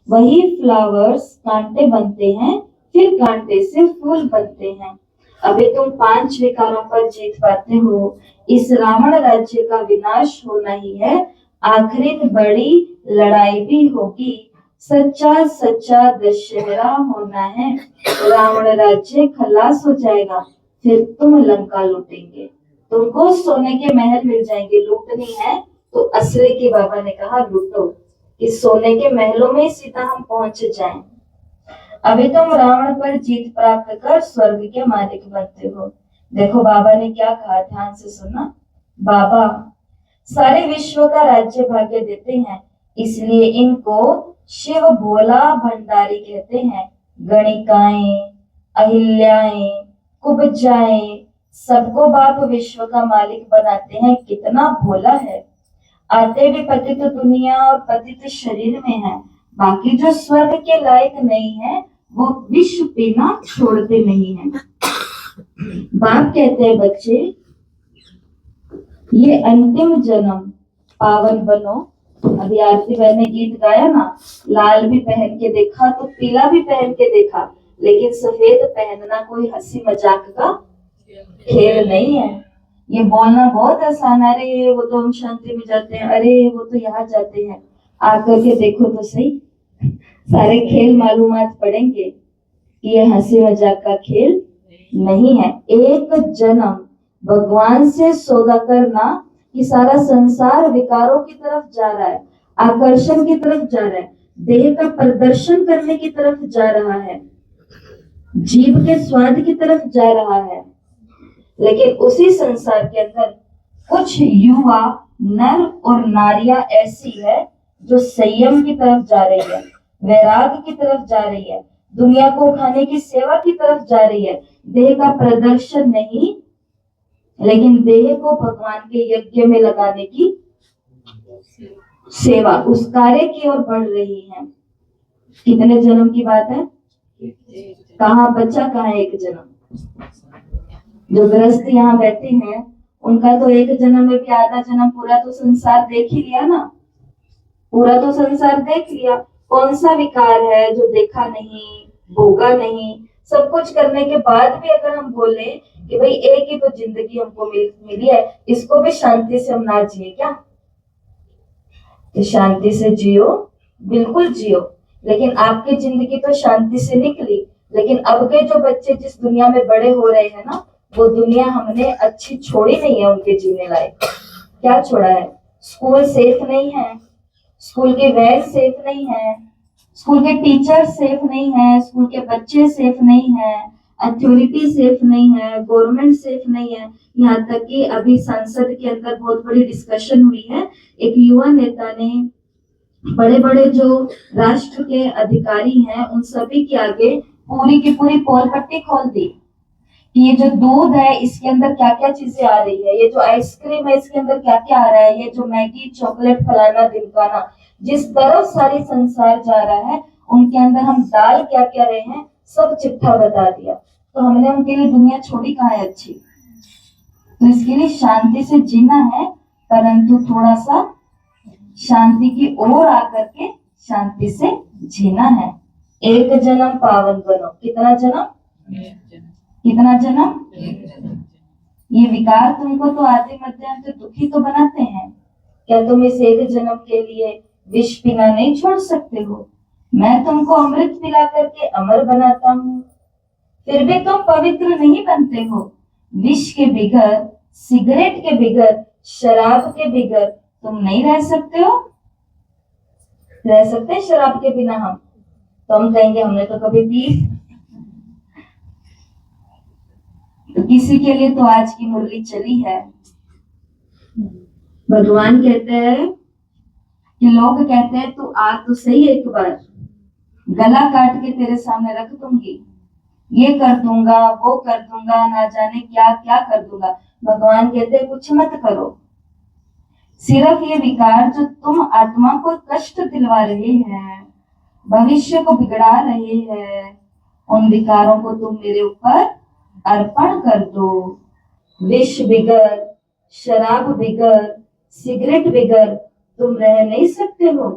वही फ्लावर्स कांटे बनते हैं, फिर कांटे से फूल बनते हैं। अभी तुम 5 विकारों पर जीत पाते हो। इस रावण राज्य का विनाश होना ही है, आखिरी बड़ी लड़ाई भी होगी। सच्चा सच्चा दशहरा होना है, रावण राज्य खलास हो जाएगा, फिर तुम लंका लूटेंगे, तुमको सोने के महल मिल जाएंगे। लूटनी है तो असली की बाबा ने कहा लूटो, कि सोने के महलों में सीधा हम पहुंच जाएं। अभी तुम रावण पर जीत प्राप्त कर स्वर्ग के मालिक बनते हो। देखो बाबा ने क्या कहा, ध्यान से सुनना। बाबा सारे विश्व का राज्य भाग्य देते हैं, इसलिए इनको शिव भोला भंडारी कहते हैं। गणिकाएं, अहिल्याएं, कुब्जाएं, सबको बाप विश्व का मालिक बनाते हैं। कितना भोला है। आते भी पतित दुनिया और पतित शरीर में है, बाकी जो स्वर्ग के लायक नहीं है वो विश्व पीना छोड़ते नहीं है। बाप कहते हैं बच्चे ये अंतिम जन्म पावन बनो। अभी आरती बहन ने गीत गाया ना, लाल भी पहन के देखा तो पीला भी पहन के देखा, लेकिन सफेद पहनना कोई हंसी मजाक का खेल नहीं है। ये बोलना बहुत आसान है, अरे वो तो हम शांति में जाते हैं, अरे वो तो यहाँ जाते हैं। आकर के देखो तो सही, सारे खेल मालूमात पड़ेंगे। ये हंसी मजाक का खेल नहीं है। एक जन्म भगवान से सौदा करना कि सारा संसार विकारों की तरफ जा रहा है, आकर्षण की तरफ जा रहा है, देह का प्रदर्शन करने की तरफ जा रहा है, जीभ के स्वाद की तरफ जा रहा है। लेकिन उसी संसार के अंदर कुछ युवा नर और नारियां ऐसी है जो संयम की तरफ जा रही है, वैराग की तरफ जा रही है, दुनिया को खाने की सेवा की तरफ जा रही है। देह का प्रदर्शन नहीं, लेकिन देह को भगवान के यज्ञ में लगाने की सेवा, उस कार्य की ओर बढ़ रही है। कितने जन्म की बात है? कहाँ बच्चा, कहाँ एक जन्म। जो गृहस्थ यहाँ बैठे हैं उनका तो एक जन्म में भी आधा जन्म पूरा तो संसार देख ही लिया ना, पूरा तो संसार देख लिया। कौन सा विकार है जो देखा नहीं, भोगा नहीं? सब कुछ करने के बाद भी अगर हम बोले कि भाई एक ही तो जिंदगी हमको मिली है, इसको भी शांति से हम ना जिए क्या? तो शांति से जियो, बिल्कुल जियो। लेकिन आपकी जिंदगी तो शांति से निकली, लेकिन अब के जो बच्चे जिस दुनिया में बड़े हो रहे हैं ना, वो दुनिया हमने अच्छी छोड़ी नहीं है उनके जीने लायक। क्या छोड़ा है? स्कूल सेफ नहीं है, स्कूल के वैन सेफ नहीं है, स्कूल के टीचर सेफ नहीं है, स्कूल के बच्चे सेफ नहीं है, अथॉरिटी सेफ नहीं है, गवर्नमेंट सेफ नहीं है। यहाँ तक कि अभी संसद के अंदर बहुत बड़ी डिस्कशन हुई है। एक युवा नेता ने बड़े बड़े जो राष्ट्र के अधिकारी हैं उन सभी के आगे पूरी की पूरी पोल पट्टी खोल दी कि ये जो दूध है इसके अंदर क्या क्या चीजें आ रही है, ये जो आइसक्रीम है इसके अंदर क्या क्या आ रहा है, ये जो मैगी चॉकलेट फलाना ढिमकाना, जिस तरफ सारी संसार जा रहा है उनके अंदर हम डाल क्या क्या रहे हैं, सब चिट्ठा बता दिया। तो हमने उनके लिए दुनिया छोड़ी कहाँ है अच्छी? तो इसके लिए शांति से जीना है, परंतु थोड़ा सा शांति की ओर आकर के शांति से जीना है। एक जन्म पावन बनो। कितना जन्म? कितना जन्म? ये विकार तुमको तो आदि मध्य अंत दुखी तो बनाते हैं। क्या तुम इस एक जन्म के लिए विष पीना नहीं छोड़ सकते हो? मैं तुमको अमृत पिला करके अमर बनाता हूँ, फिर भी तुम पवित्र नहीं बनते हो। विष के बिगर, सिगरेट के बिगर, शराब के बिगर तुम नहीं रह सकते हो। रह सकते हैं शराब के बिना हम? तो हम कहेंगे हमने तो कभी पी। तो किसी के लिए तो आज की मुरली चली है। भगवान कहते हैं कि लोग कहते हैं तू आ तो सही, एक बार गला काट के तेरे सामने रख दूंगी, ये कर दूंगा, वो कर दूंगा, ना जाने क्या क्या कर दूंगा। भगवान कहते हैं कुछ मत करो, सिर्फ ये विकार जो तुम आत्मा को कष्ट दिलवा रहे हैं, भविष्य को बिगड़ा रहे हैं, उन विकारों को तुम मेरे ऊपर अर्पण कर दो। विष बिगर, शराब बिगर, सिगरेट बिगर तुम रह नहीं सकते हो।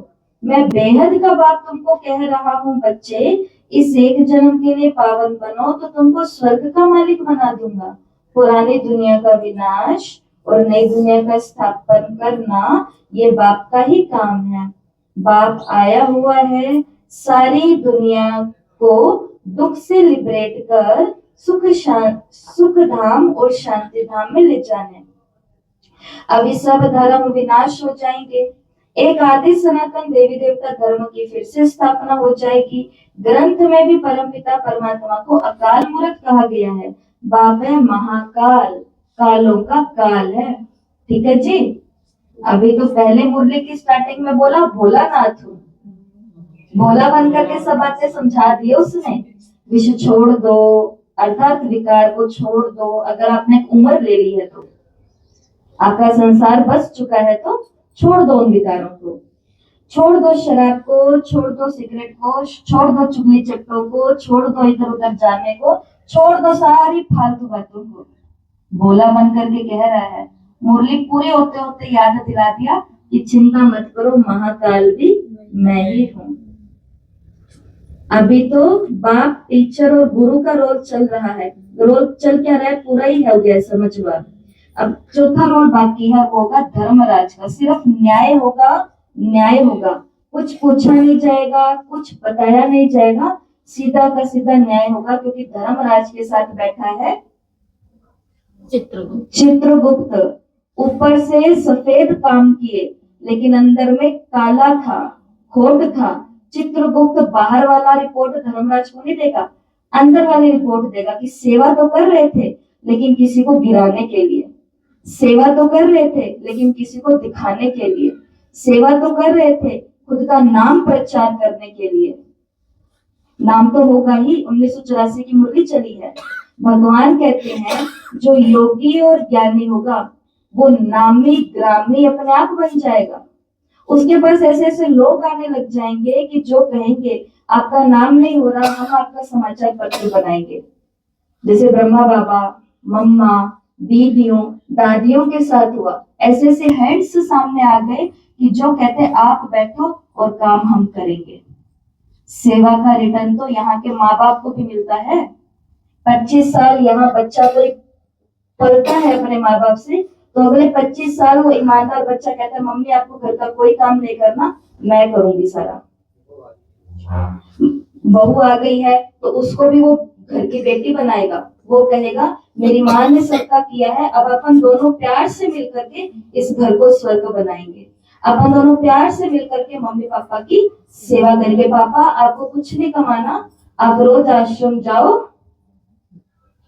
मैं बेहद का बाप तुमको कह रहा हूँ बच्चे, इस एक जन्म के लिए पावन बनो तो तुमको स्वर्ग का मालिक बना दूंगा। पुरानी दुनिया का विनाश और नई दुनिया का स्थापन करना ये बाप का ही काम है। बाप आया हुआ है सारी दुनिया को दुख से लिबरेट कर सुख धाम और शांति धाम में ले जाने। अभी सब धर्म विनाश हो जाएंगे, एक आदि सनातन देवी देवता धर्म की फिर से स्थापना हो जाएगी। ग्रंथ में भी परमपिता परमात्मा को अकाल मूर्त कहा गया है। बाप है महाकाल, कालों का काल है। ठीक है जी। अभी तो पहले मुरली की स्टार्टिंग में बोला भोलानाथ, भोला बन करके सब बातें समझा दिए उसने। विष छोड़ दो, अर्थात विकार को छोड़ दो। अगर आपने उम्र ले ली है तो, आपका संसार बस चुका है तो छोड़ दो उन विकारों को। छोड़ दो शराब को, छोड़ दो सिगरेट को, छोड़ दो चुगली चट्टों को, छोड़ दो इधर उधर जाने को, छोड़ दो सारी फालतू बातों को। भोला बन करके कह रहा है मुरली पूरी होते होते याद दिला दिया कि चिंता मत करो, महाकाल भी मैं ही हूँ। अभी तो बाप, टीचर और गुरु का रोल चल रहा है। रोल चल क्या रहा है, पूरा ही हो गया, समझ लो आप। अब चौथा रोल बाकी है, वो होगा धर्मराज का। सिर्फ न्याय होगा, न्याय होगा, कुछ पूछा नहीं जाएगा, कुछ बताया नहीं जाएगा, सीधा का सीधा न्याय होगा, क्योंकि धर्मराज के साथ बैठा है चित्रगुप्त। चित्रगुप्त। ऊपर से सफेद काम किए, लेकिन अंदर में काला था, खोट था। चित्रगुप्त बाहर वाला रिपोर्ट धर्मराज को नहीं देगा, अंदर वाली रिपोर्ट देगा कि सेवा तो कर रहे थे लेकिन किसी को गिराने के लिए, सेवा तो कर रहे थे लेकिन किसी को दिखाने के लिए, सेवा तो कर रहे थे खुद का नाम प्रचार करने के लिए। नाम तो होगा ही, 1984 की मुरली चली है। भगवान कहते हैं जो योगी और ज्ञानी होगा वो नामी ग्रामी अपने आप बन जाएगा। उसके पास ऐसे ऐसे लोग आने लग जाएंगे कि जो कहेंगे आपका नाम नहीं हो रहा, हम आपका समाचार पत्र बनाएंगे। जैसे ब्रह्मा बाबा, मम्मा, दीदियों, दादियों के साथ हुआ। ऐसे ऐसे हेड्स सामने आ गए कि जो कहते आप बैठो और काम हम करेंगे। सेवा का रिटर्न तो यहाँ के माँ बाप को भी मिलता है। 25 साल यहाँ बच्चा कोई पलता है अपने माँ बाप से, तो अगले 25 साल वो ईमानदार बच्चा कहता है मम्मी आपको घर का कोई काम नहीं करना, मैं करूंगी सारा। बहू आ गई है तो उसको भी वो घर की बेटी बनाएगा। वो कहेगा मेरी माँ ने सबका किया है, अब अपन दोनों प्यार से मिलकर के इस घर को स्वर्ग बनाएंगे। अपन दोनों प्यार से मिलकर के मम्मी पापा की सेवा करेंगे। पापा आपको कुछ नहीं कमाना, आप रोज आश्रम जाओ,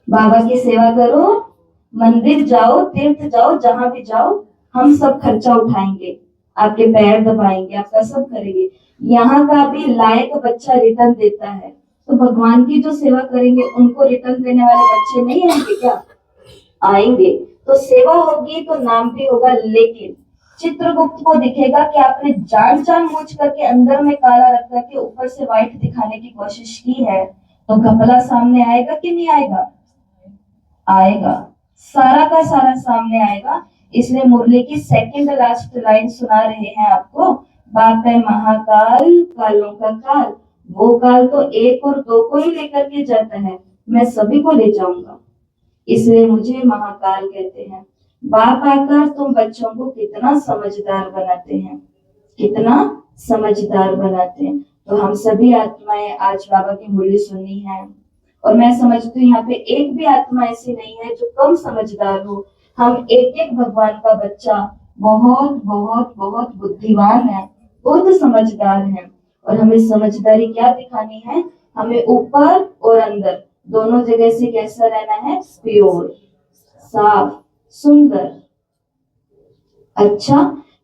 बाबा की सेवा करो, मंदिर जाओ, तीर्थ जाओ, जहां भी जाओ, हम सब खर्चा उठाएंगे, आपके पैर दबाएंगे, आपका सब करेंगे। यहाँ का भी लायक बच्चा रिटर्न देता है, तो भगवान की जो सेवा करेंगे उनको रिटर्न देने वाले बच्चे नहीं आएंगे क्या? आएंगे। तो सेवा होगी तो नाम भी होगा। लेकिन चित्रगुप्त को दिखेगा कि आपने जानबूझ करके अंदर में काला रख करके ऊपर से व्हाइट दिखाने की कोशिश की है, तो घपला सामने आएगा कि नहीं आएगा? आएगा, सारा का सारा सामने आएगा। इसलिए मुरली की सेकंड लास्ट लाइन सुना रहे हैं आपको। बाप है महाकाल, कालों का काल, वो काल तो 1 और 2 को ही लेकर के जाता है, मैं सभी को ले जाऊंगा, इसलिए मुझे महाकाल कहते हैं। बाप आकर तुम बच्चों को कितना समझदार बनाते हैं, कितना समझदार बनाते हैं। तो हम सभी आत्माएं आज बाबा की मुरली सुननी है, और मैं समझती हूँ यहाँ पे एक भी आत्मा ऐसी नहीं है जो कम समझदार हो। हम एक एक भगवान का बच्चा बहुत बहुत बहुत बुद्धिमान है, बहुत समझदार है। और हमें समझदारी क्या दिखानी है? हमें ऊपर और अंदर दोनों जगह से कैसा रहना है? प्योर, साफ, सुंदर, अच्छा,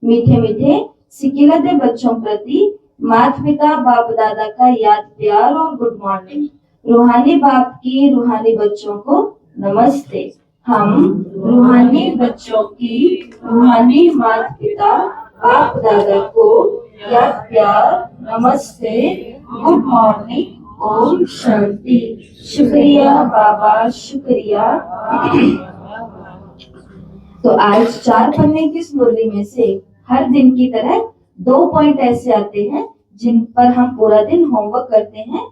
मीठे मीठे सिकिलते बच्चों प्रति माता पिता बाप दादा का याद प्यार और गुड मॉर्निंग। रूहानी बाप की रूहानी बच्चों को नमस्ते। हम रूहानी बच्चों की रूहानी माता पिता बाप दादा को याद प्यार, नमस्ते, गुड मॉर्निंग, ओम शांति। शुक्रिया बाबा, शुक्रिया। तो आज 4 पन्ने की इस मुरली में से हर दिन की तरह 2 पॉइंट ऐसे आते हैं जिन पर हम पूरा दिन होमवर्क करते हैं,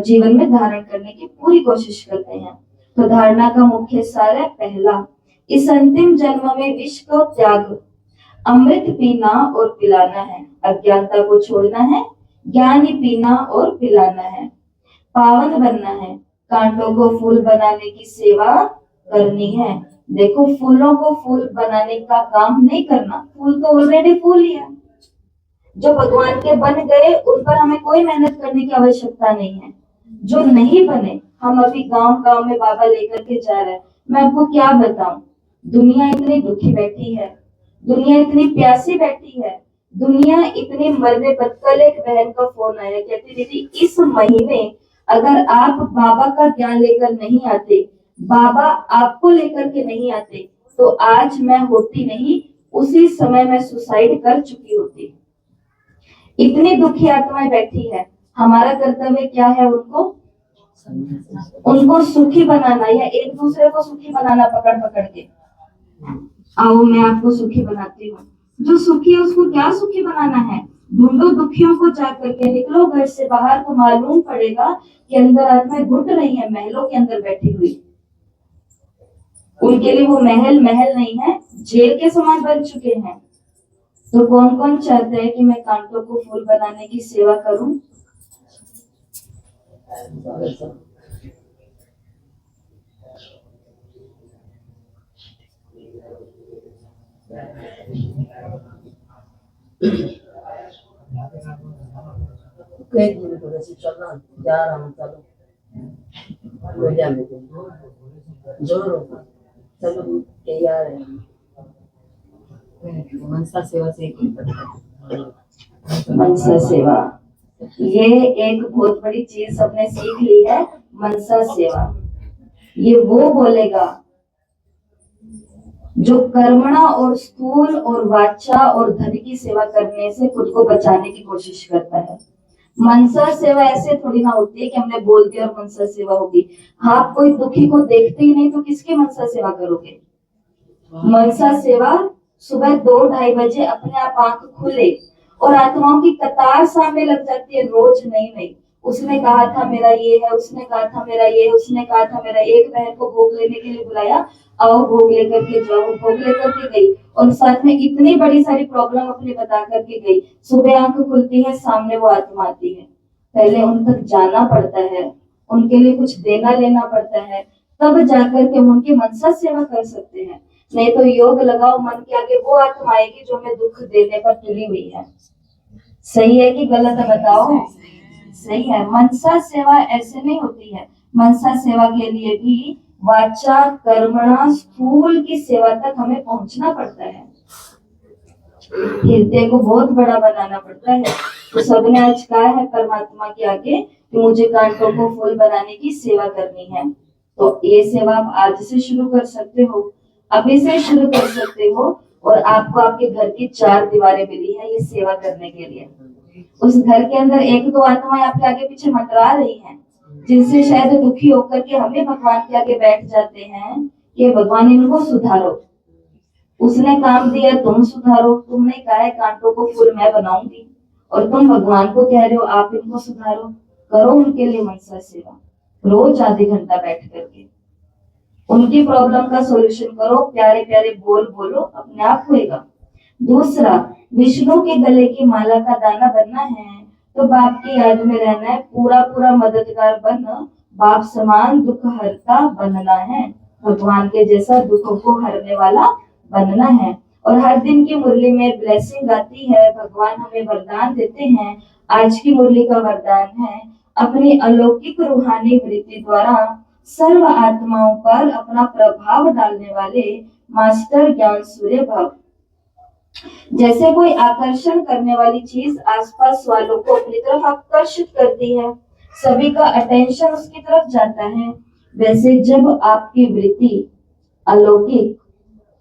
जीवन में धारण करने की पूरी कोशिश करते हैं। तो धारणा का मुख्य सार है, पहला, इस अंतिम जन्म में विष को त्याग, अमृत पीना और पिलाना है, अज्ञानता को छोड़ना है, ज्ञान ही पीना और पिलाना है, पावन बनना है, कांटों को फूल बनाने की सेवा करनी है। देखो, फूलों को फूल बनाने का काम नहीं करना, फूल तो ऑलरेडी फूल ही है। जो भगवान के बन गए उन पर हमें कोई मेहनत करने की आवश्यकता नहीं है। जो नहीं बने, हम अभी गांव गांव में बाबा लेकर के जा रहे हैं। मैं आपको क्या बताऊं, दुनिया इतनी दुखी बैठी है, दुनिया इतनी प्यासी बैठी है, दुनिया इतनी मरने पर। कल एक बहन का फोन आया, कहती दीदी इस महीने अगर आप बाबा का ज्ञान लेकर नहीं आते, बाबा आपको लेकर के नहीं आते, तो आज मैं होती नहीं, उसी समय मैं सुसाइड कर चुकी होती। इतनी दुखी आत्माएं बैठी है। हमारा कर्तव्य क्या है? उनको सुखी बनाना, या एक दूसरे को सुखी बनाना, पकड़ पकड़ के। आओ मैं आपको सुखी बनाती हूँ। जो सुखी है उसको क्या सुखी बनाना है? ढूंढो दुखियों को, जा करके निकलो घर से बाहर, तो मालूम पड़ेगा कि अंदर आत्माएं घुट रही है, महलों के अंदर बैठी हुई। उनके लिए वो महल महल नहीं है, जेल के समान बन चुके हैं। तो कौन कौन चाहते हैं कि मैं कांटों को फूल बनाने की सेवा करूं? कह दिन तो वैसे चलना जा रहा हूँ, चलो ले जाने को जोर होगा, चलो तैयार है। मनसा सेवा से मनसा सेवा, ये एक बहुत बड़ी चीज सबने सीख ली है। मनसा सेवा, ये वो बोलेगा जो कर्मणा और स्थूल और वाचा और धन की सेवा करने से खुद को बचाने की कोशिश करता है। मनसा सेवा ऐसे थोड़ी ना होती है कि हमने बोल दिया और मनसा सेवा होगी। आप कोई दुखी को देखते ही नहीं तो किसकी मनसा सेवा करोगे? मनसा सेवा सुबह 2-2:30 बजे अपने आप आंख खुले और आत्माओं की कतार सामने लग जाती है, रोज नई नई। उसने कहा था मेरा ये है, उसने कहा था मेरा ये है, उसने कहा था मेरा। एक बहन को भोग लेने के लिए बुलाया, आओ भोग लेकर के जाओ, भोग लेकर के गई और साथ में इतनी बड़ी सारी प्रॉब्लम अपनी बता करके गई। सुबह आंख खुलती है, सामने वो आत्मा आती है। पहले उन तक जाना पड़ता है, उनके लिए कुछ देना लेना पड़ता है, तब जाकर के हम उनकी मनसा सेवा कर सकते हैं। नहीं तो योग लगाओ मन के आगे, वो आत्मा आएगी जो हमें दुख देने पर तुली हुई है। सही है कि गलत है बताओ? सही है। मनसा सेवा ऐसे नहीं होती है। मनसा सेवा के लिए भी वाचा कर्मणा स्थूल की सेवा तक हमें पहुंचना पड़ता है। हृदय को बहुत बड़ा बनाना पड़ता है। तो सबने आज कहा है परमात्मा के आगे कि मुझे कांटों को फूल बनाने की सेवा करनी है। तो ये सेवा आप आज से शुरू कर सकते हो, अभी से शुरू कर सकते हो। और आपको आपके घर की 4 दीवारें मिली है ये सेवा करने के लिए। उस घर के अंदर एक दो आत्माएं आपके आगे पीछे मंडरा रही हैं, जिनसे शायद दुखी होकर के हमें भगवान के आगे बैठ जाते हैं कि भगवान इनको सुधारो। उसने काम दिया तुम सुधारो, तुमने कहा है कांटों को फूल मैं बनाऊंगी और तुम भगवान को कह रहे हो आप इनको सुधारो। करो उनके लिए मनसा सेवा, रोज आधे घंटा बैठ करके उनकी प्रॉब्लम का सॉल्यूशन करो। प्यारे प्यारे बोल बोलो, अपने आप होएगा। दूसरा, विष्णु के गले की माला का दाना बनना है तो बाप की याद में रहना है, पूरा पूरा मददगार बन, बाप समान दुख हरता बनना है। भगवान के जैसा दुखों को हरने वाला बनना है। और हर दिन की मुरली में ब्लेसिंग आती है, भगवान हमें वरदान देते हैं। आज की मुरली का वरदान है अपनी अलौकिक रूहानी वृत्ति द्वारा सर्व आत्माओं पर अपना प्रभाव डालने वाले मास्टर ज्ञान सूर्य भव। जैसे कोई आकर्षण करने वाली चीज आसपास वालों को अपनी तरफ आकर्षित करती है, सभी का अटेंशन उसकी तरफ जाता है, वैसे जब आपकी वृत्ति अलौकिक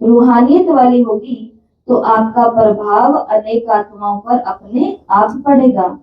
रूहानियत वाली होगी तो आपका प्रभाव अनेक आत्माओं पर अपने आप पड़ेगा।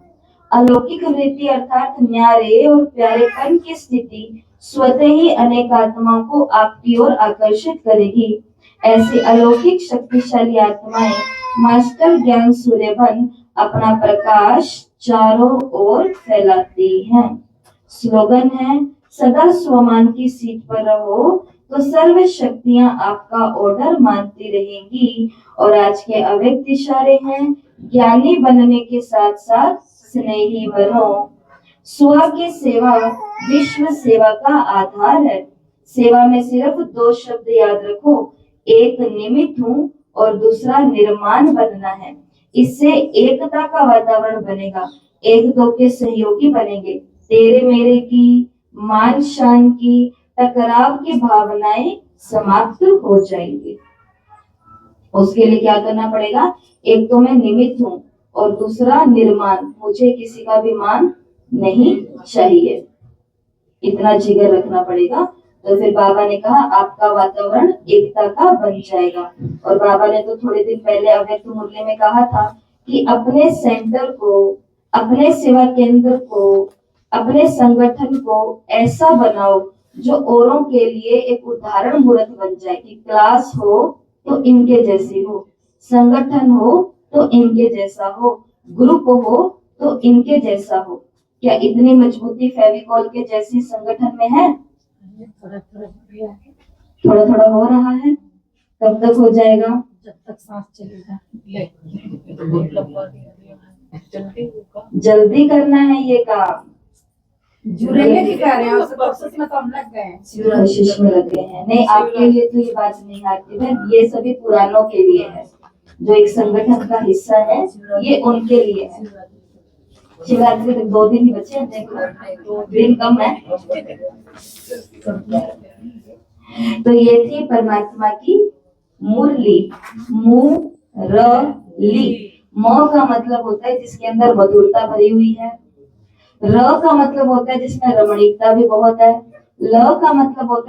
अलौकिक वृत्ति अर्थात न्यारे और प्यारेपन की स्थिति स्वतः ही अनेक आत्माओं को आपकी ओर आकर्षित करेगी। ऐसी अलौकिक शक्तिशाली आत्माएं मास्टर ज्ञान सूर्य बन अपना प्रकाश चारों ओर फैलाती हैं। स्लोगन है, सदा स्वमान की सीट पर रहो तो सर्व शक्तियां आपका ऑर्डर मानती रहेंगी। और आज के अव्यक्त इशारे हैं, ज्ञानी बनने के साथ साथ स्नेही बनो। स्व की सेवा विश्व सेवा का आधार है। सेवा में सिर्फ 2 शब्द याद रखो, एक निमित्त हूँ और दूसरा निर्माण बनना है। इससे एकता का वातावरण बनेगा, एक दो के सहयोगी बनेंगे। तेरे मेरे की, मान शान की, टकराव की भावनाएं समाप्त हो जाएंगी। उसके लिए क्या करना पड़ेगा? एक तो मैं निमित्त हूँ और दूसरा निर्माण, मुझे किसी का भी मान नहीं चाहिए, इतना जिगर रखना पड़ेगा। तो फिर बाबा ने कहा आपका वातावरण एकता का बन जाएगा। और बाबा ने तो थोड़े दिन पहले अव्यक्त मुरली में कहा था कि अपने सेंटर को, अपने सेवा केंद्र को, अपने संगठन को ऐसा बनाओ जो औरों के लिए एक उदाहरण मूर्त बन जाए, कि क्लास हो तो इनके जैसी हो, संगठन हो तो इनके जैसा हो, ग्रुप हो तो इनके जैसा हो। क्या इतनी मजबूती फेविकॉल के जैसी संगठन में है? थोड़ा थोड़ा है। थोड़ा थोड़ा हो रहा है। कब तक हो जाएगा? जब तक सांस चलेगा। ले बहुत लंबा दे दिया है। जल्दी होगा। जल्दी करना है ये काम। जुड़े में दिखा रहे हैं और कोशिश में तो हम लग गए हैं। कोशिश में लगे हैं। नहीं, आपके लिए तो ये बात नहीं आती है, ये सभी पुरानों के लिए है। जो एक संगठन का हिस्सा है ये उनके लिए है। शिवरात्रि तक 2 दिन ही बचे हैं, देखो दिन कम है। तो ये थी परमात्मा की मुरली, मुरली। म का मतलब होता है जिसके अंदर मधुरता भरी हुई है। र का मतलब होता है जिसमें रमणीकता भी बहुत है। ल का मतलब होता है